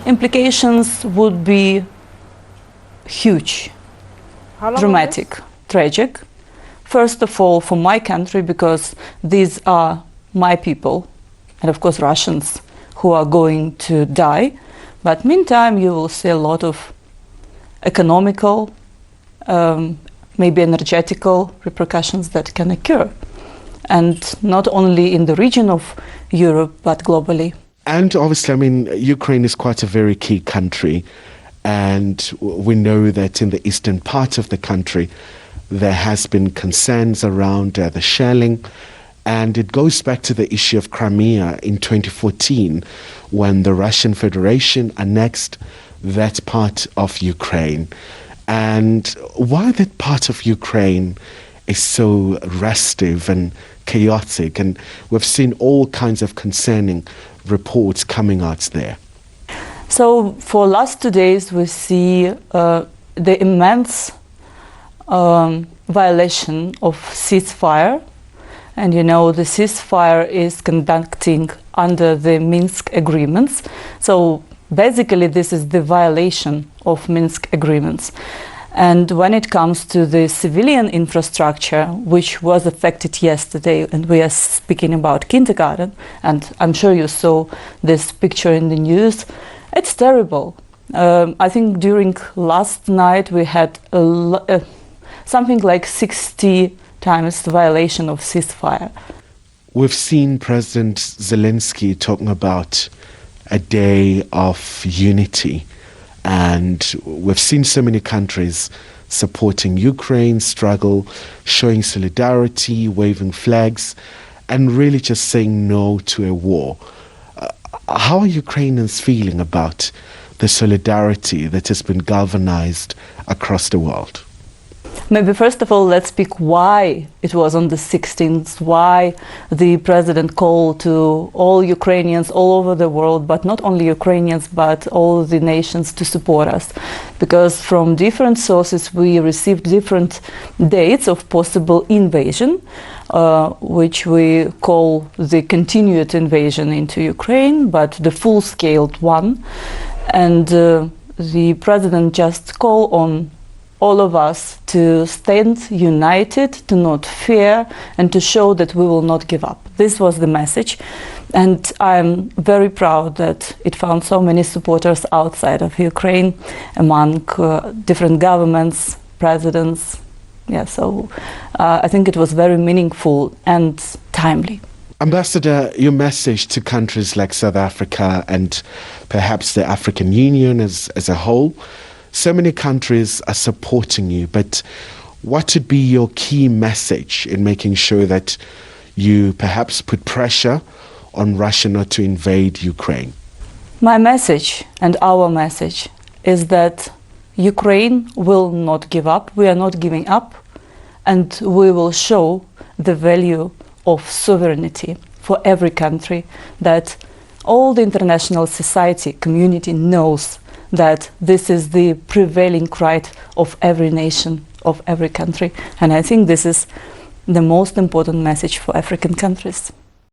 implications would be huge, dramatic, tragic. First of all, for my country, because these are my people, and of course Russians, who are going to die. But meantime, you will see a lot of economical, maybe energetical repercussions that can occur. And not only in the region of Europe, but globally. And obviously, I mean, Ukraine is quite a very key country. And we know that in the eastern part of the country, there has been concerns around the shelling. And it goes back to the issue of Crimea in 2014, when the Russian Federation annexed that part of Ukraine. And why that part of Ukraine is so restive and chaotic, and we've seen all kinds of concerning reports coming out there. So for last 2 days we see the immense violation of ceasefire. And you know, the ceasefire is conducting under the Minsk agreements. So basically this is the violation of Minsk agreements. And when it comes to the civilian infrastructure, which was affected yesterday, and we are speaking about kindergarten, and I'm sure you saw this picture in the news, it's terrible. I think during last night we had something like 60 times the violation of ceasefire. We've seen President Zelensky talking about a day of unity. And we've seen so many countries supporting Ukraine's struggle, showing solidarity, waving flags, and really just saying no to a war. How are Ukrainians feeling about the solidarity that has been galvanized across the world? Maybe first of all, let's speak why it was on the 16th, why the president called to all Ukrainians all over the world, but not only Ukrainians, but all the nations to support us. Because from different sources we received different dates of possible invasion, which we call the continued invasion into Ukraine, but the full-scale one. And the president just called on all of us to stand united, to not fear, and to show that we will not give up. This was the message, and I'm very proud that it found so many supporters outside of Ukraine, among different governments, presidents. Yeah, so I think it was very meaningful and timely. Ambassador, your message to countries like South Africa and perhaps the African Union as a whole. So many countries are supporting you, but what would be your key message in making sure that you perhaps put pressure on Russia not to invade Ukraine? My message and our message is that Ukraine will not give up. We are not giving up, and we will show the value of sovereignty for every country, that all the international society community knows that this is the prevailing right of every nation, of every country. And I think this is the most important message for African countries.